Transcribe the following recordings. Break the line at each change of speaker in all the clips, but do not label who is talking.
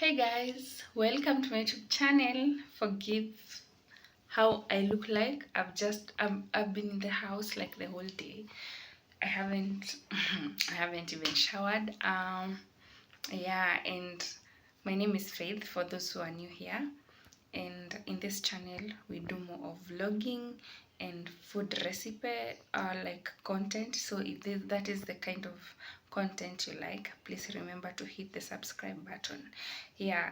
Hey guys, welcome to my YouTube channel. Forgive how I look like. I've been in the house like the whole day. I haven't I haven't even showered. Yeah, and my name is Faith for those who are new here. And in this channel we do more of vlogging and food recipe like content. So if that is the kind of content you like, please remember to hit the subscribe button. Yeah,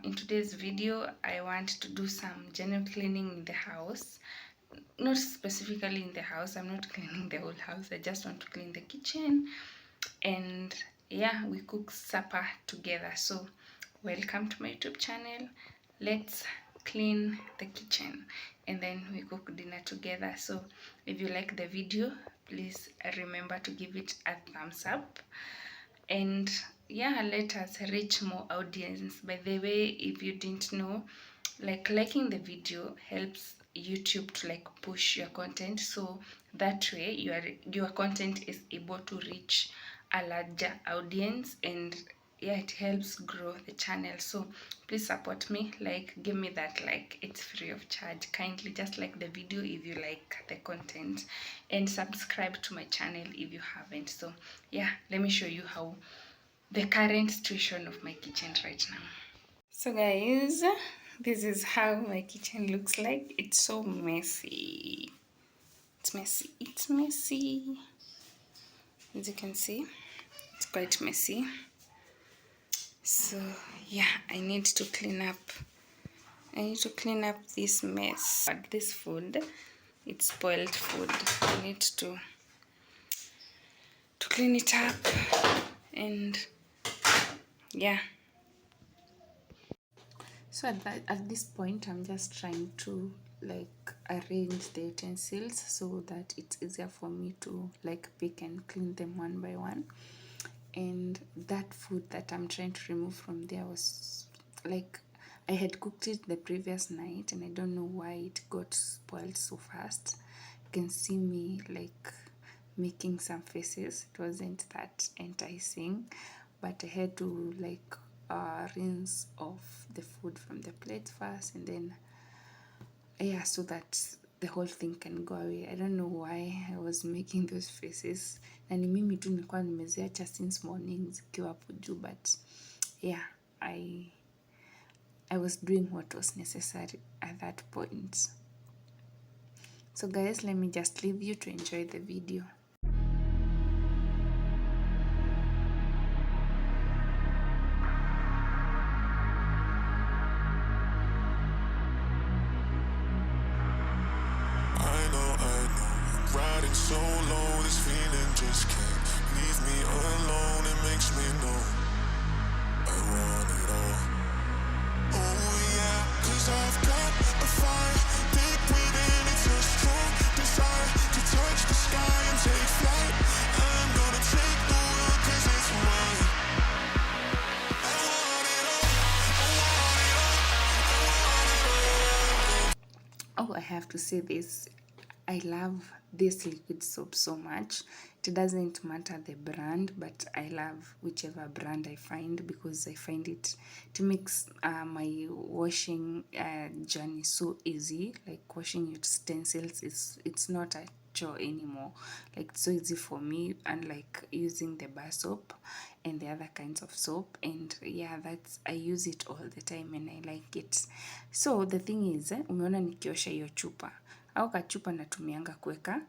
in today's video I want to do some general cleaning in the house. Not specifically in the house, I'm not cleaning the whole house, I just want to clean the kitchen. And yeah, we cook supper together. So welcome to my YouTube channel. Let's clean the kitchen and then we cook dinner together. So if you like the video, please remember to give it a thumbs up. And yeah, let us reach more audience. By the way, if you didn't know, like liking the video helps YouTube to like push your content, so that way your content is able to reach a larger audience, and yeah, it helps grow the channel. So please support me, like give me that like, it's free of charge. Kindly just like the video if you like the content, and subscribe to my channel if you haven't. So yeah, let me show you how the current situation of my kitchen right now. So guys, this is how my kitchen looks like. It's so messy. It's messy. It's messy. As you can see, it's quite messy. So yeah, I need to clean up. I need to clean up this mess. But this food, it's spoiled food. I need to clean it up. And yeah. So at this point, I'm just trying to like arrange the utensils so that it's easier for me to like pick and clean them one by one. And that food that I'm trying to remove from there was like, I had cooked it the previous night and I don't know why it got spoiled so fast. You can see me like making some faces. It wasn't that enticing, but I had to like rinse off the food from the plate first, and then yeah, so that the whole thing can go away. I don't know why I was making those faces, na ni mimi tu nilikuwa nimeziacha since morning zikiwa hapo juu, but yeah, I was doing what was necessary at that point. So guys, let me just leave you to enjoy the video.
Riding so low, this feeling just can't leave me alone. It makes me know I want it all. Oh yeah, 'cause I've got a fire deep within. It's a strong desire to touch the sky and take flight. I'm gonna take the world 'cause it's mine. I want it all, I want it all, I want it
all. Oh, I have to say this. I love this liquid soap so much. It doesn't matter the brand, but I love whichever brand I find, because I find it makes my washing journey so easy. Like washing utensils, it's not a chore anymore. Like it's so easy for me, unlike using the bar soap and the other kinds of soap. And yeah, I use it all the time and I like it. So the thing is, umeona nikiosha hiyo chupa au kachupa natumianga kuweka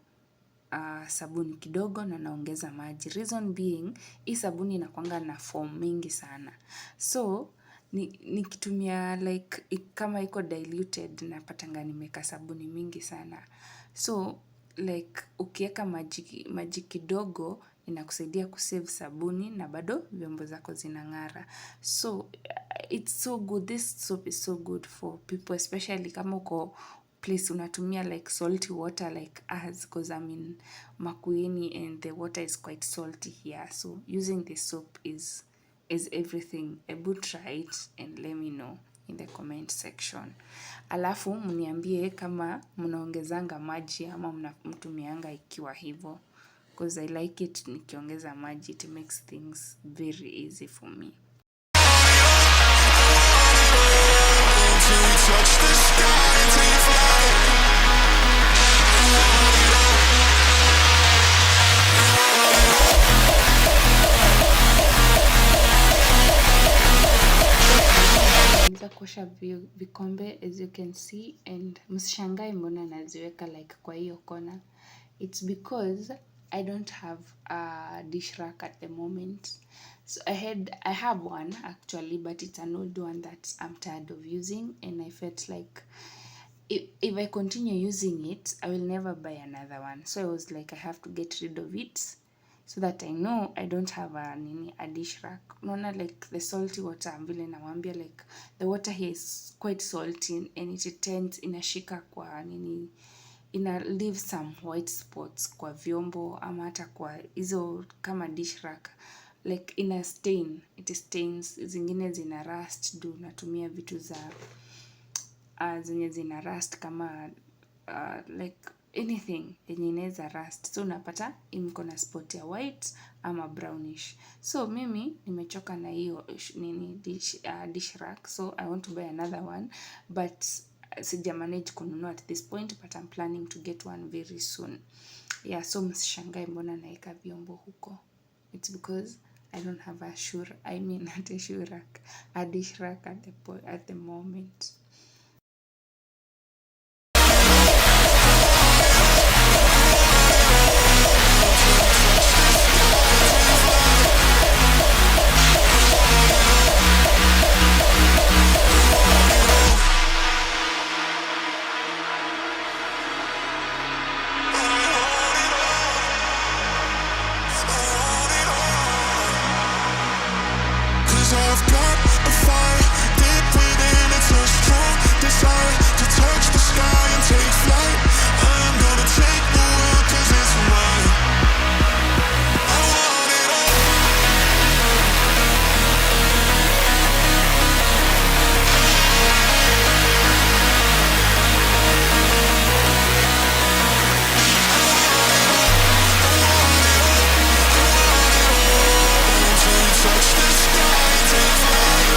sabuni kidogo na naongeza maji. Reason being, hii sabuni inakuanga na foam mingi sana. So nikitumia like kama iko diluted napatanga nimeweka sabuni mingi sana. So like ukiweka maji kidogo inakusaidia kusave sabuni na bado vyombo zako zinang'ara. So it's so good. This soap is so good for people, especially kama uko place unatumia like salty water like us, because I'm in Makueni and the water is quite salty here. So using this soap is everything. Able try it and let me know in the comment section. Alafu mniambie kama mnaongezanga maji ama mnatumianga ikiwa hivyo, because I like it nikiongeza maji. It makes things very easy for me. kuosha vikombe as you can see, and msishangae mbona naziweka like kwa hiyo kona. It's because I don't have a dish rack at the moment. So I have one actually, but it's an old one that I'm tired of using, and I felt like if I continue using it, I will never buy another one. So I was like, I have to get rid of it so that I know I don't have a dish rack. Unaona like the salty water, vile nawambia, like the water here is quite salty and it tends inashika kwa ina leave some white spots kwa vyombo ama hata kwa hizo kama dish rack, like ina stain, it stains, zingine zina rust, do natumia vitu za zenye zina rust kama like anything yenye inaweza rust, so unapata imko na spot ya white ama brownish. So mimi nimechoka na hiyo dish rack, so I want to buy another one, but sija manage kununua at this point, but I'm planning to get one very soon. Yeah, so msishangae mbona naeka vyombo huko. It's because I don't have a dish rack at the moment.
I've got a fire deep within, it's a strong desire to touch the sky and take flight. I'm gonna take the world 'cause it's mine. I want it all. Until you touch the sky and take flight.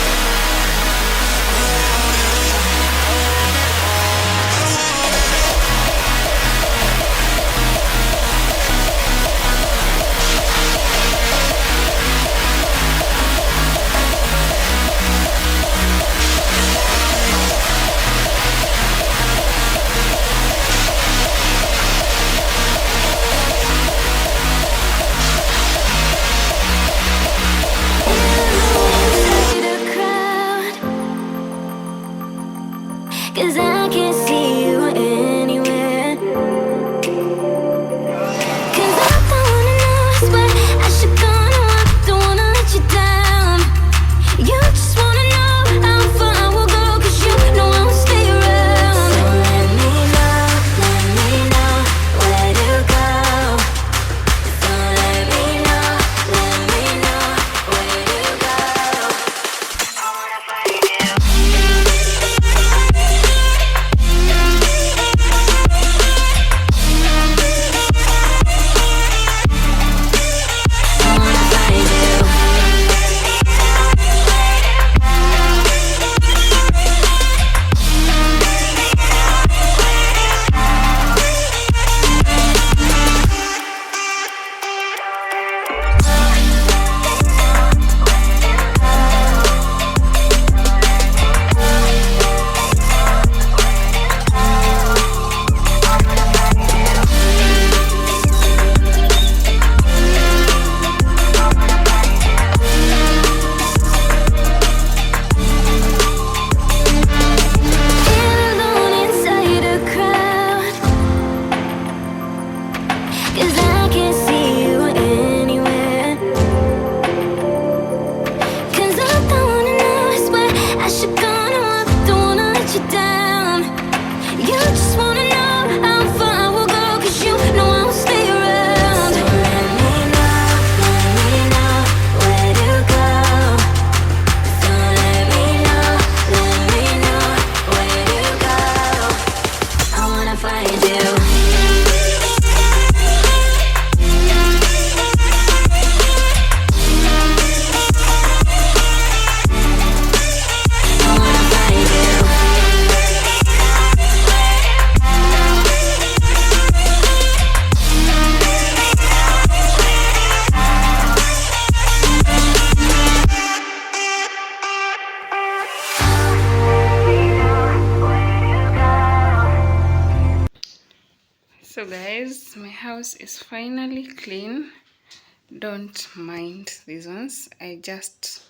Cause I can't see you anywhere. Cause all I wanna know is where I should go. No, I don't wanna let you down. You just wanna know how far I will go, 'cause you know I will stay around. So let me know where to go. So let me know where to go. I wanna find you.
So guys, my house is finally clean. Don't mind these ones. I just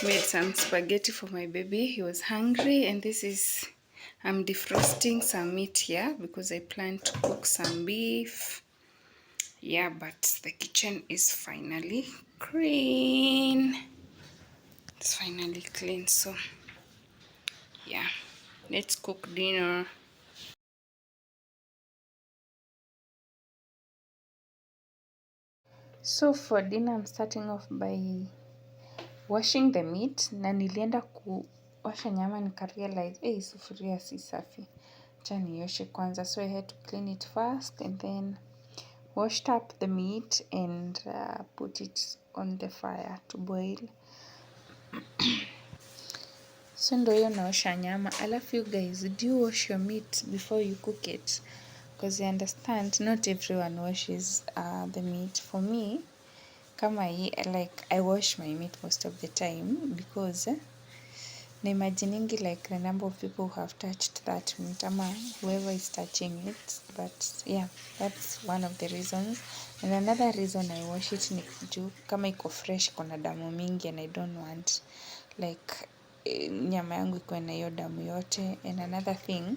made some spaghetti for my baby. He was hungry, and this is, I'm defrosting some meat here because I plan to cook some beef. Yeah, but the kitchen is finally clean. It's finally clean, so yeah, let's cook dinner. So for dinner, I'm starting off by washing the meat. Na nilienda kuosha nyama nikarealize sufuria si safi, acha nioshe kwanza. So I had to clean it first and then washed up the meat and put it on the fire to boil. So ndo hiyo naosha nyama. Alafu you guys, do you wash your meat before you cook it? Because you understand not everyone washes the meat. For me, kama hii, like I wash my meat most of the time because na imaginingi like the number of people who have touched that meat ama whoever is touching it. But yeah, that's one of the reasons. And another reason I wash it ni juu kama iko fresh kuna damu mingi and I don't want like nyama yangu ikuwe na hiyo damu yote. And another thing,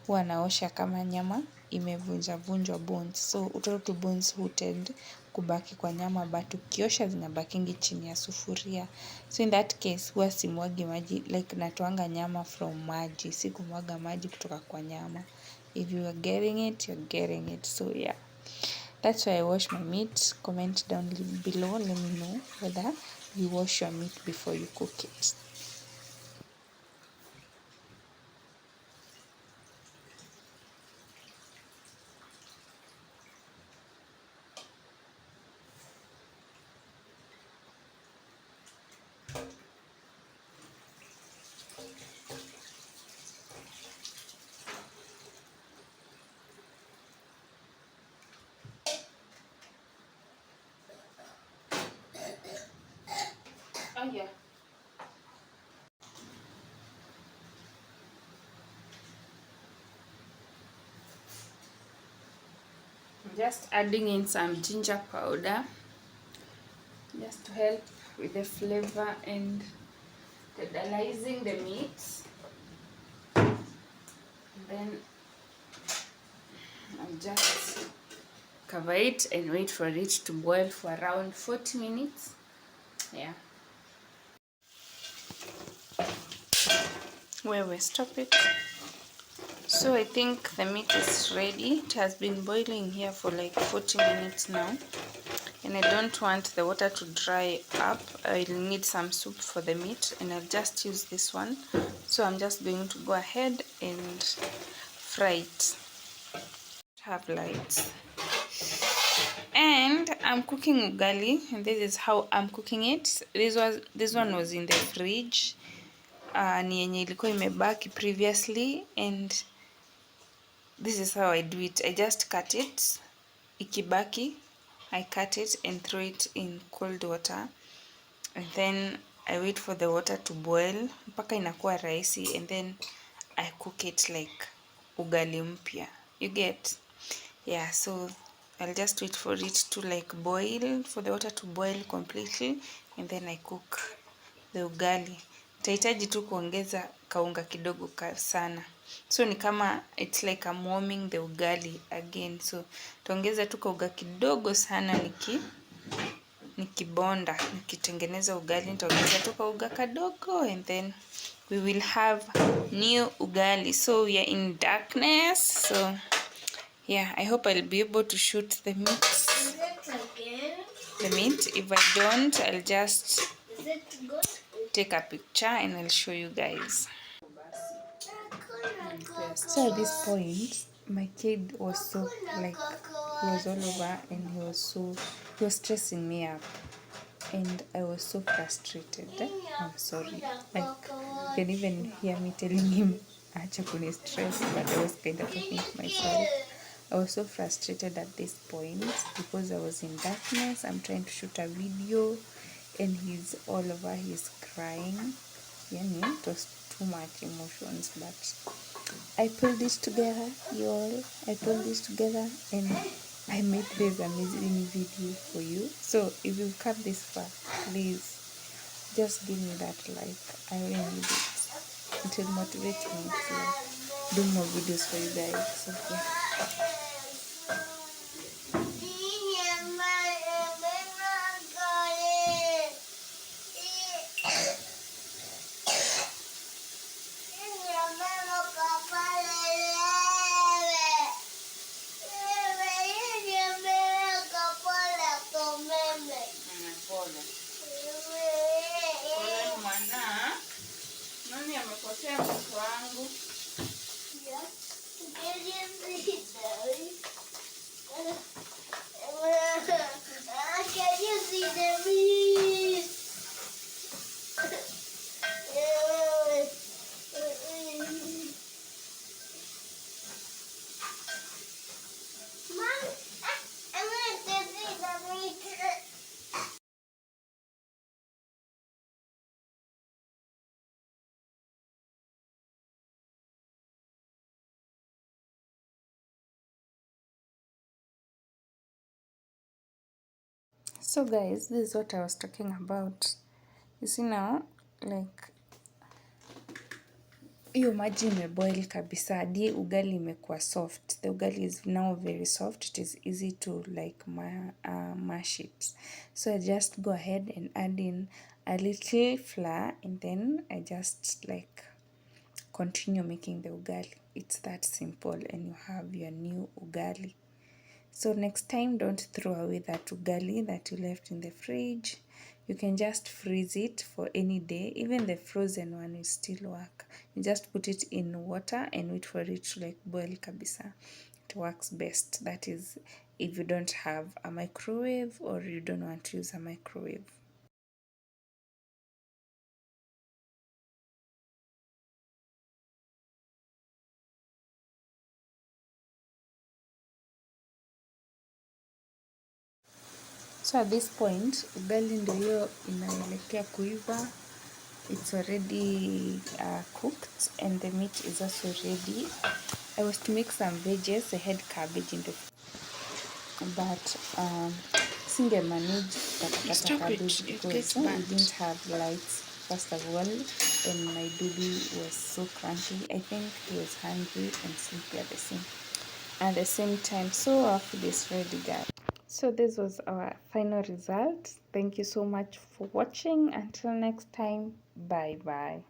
huwa naosha kama nyama imevunja vunjwa bones, so utoto bones hutend kubaki kwa nyama, but ukiosha zinabakingi chini ya sufuria. So in that case huwa simwagi maji, like natoanga nyama from maji, si kumwaga maji kutoka kwa nyama. If you are getting it, you're getting it. So yeah, that's why I wash my meat. Comment down below, let me know whether you wash your meat before you cook it. Oh yeah. I'm just adding in some ginger powder just to help with the flavor and tendernizing the meat. Then I'll just cover it and wait for it to boil for around 40 minutes. Yeah. Wewe, stop it. So I think the meat is ready. It has been boiling here for like 40 minutes now. And I don't want the water to dry up. I'll need some soup for the meat and I'll just use this one. So I'm just going to go ahead and fry it. Have lights. And I'm cooking ugali, and this is how I'm cooking it. This one was in the fridge. Ni yenye ilikuwa imebaki previously, and this is how I do it. I just cut it. Ikibaki, I cut it and throw it in cold water, and then I wait for the water to boil mpaka inakuwa rahisi, and then I cook it like ugali mpya. You get? Yeah, so I'll just wait for it to like boil, for the water to boil completely, and then I cook the ugali. Nitahitaji tu kuongeza kaunga kidogo sana. So ni kama it's like I'm warming the ugali again. So taongeza tu kauga kidogo sana nikibonda, nikitengeneza ugali nitaongeza tu kauga kadogo, and then we will have new ugali. So we are in darkness. So yeah, I hope I'll be able to shoot the meat. If I don't, I'll just take a picture and I'll show you guys. So at this point, my kid was so like, he was all over and he was stressing me up, and I was so frustrated. I'm sorry. Like, you can even hear me telling him acha kuni stress, but I was kind of talking to myself. I was so frustrated at this point because I was in darkness. I'm trying to shoot a video and he's all over, he's crying. Yeah, it was too much emotions, but I pulled this together, y'all. I pulled this together and I made this amazing video for you. So if you've come this far, please just give me that like. I really need it. It will motivate me to do more videos for you guys. So yeah. Pole. Pole mwana. Nani amekosea mtoto wangu? Can you see the bees? Mom, I want to see the bees. So guys, this is what I was talking about. You see now, like hiyo maji imeboil kabisa hadi ugali imekuwa soft. The ugali is now very soft. It is easy to like mash it. So I just go ahead and add in a little flour and then I just like continue making the ugali. It's that simple and you have your new ugali. So next time, don't throw away that ugali that you left in the fridge. You can just freeze it for any day. Even the frozen one will still work. You just put it in water and wait for it to like boil kabisa. It works best. That is if you don't have a microwave or you don't want to use a microwave. So at this point, ugali ndio hiyo inaelekea kuiva. It's already cooked and the meat is also ready. I was to make some veggies. I had cabbage in the but single manage katakata cabbage because we didn't have lights first of all and my baby was so cranky. I think he was hungry and sleepy at the same time. So our food is ready, guys. So this was our final result. Thank you so much for watching. Until next time, bye bye.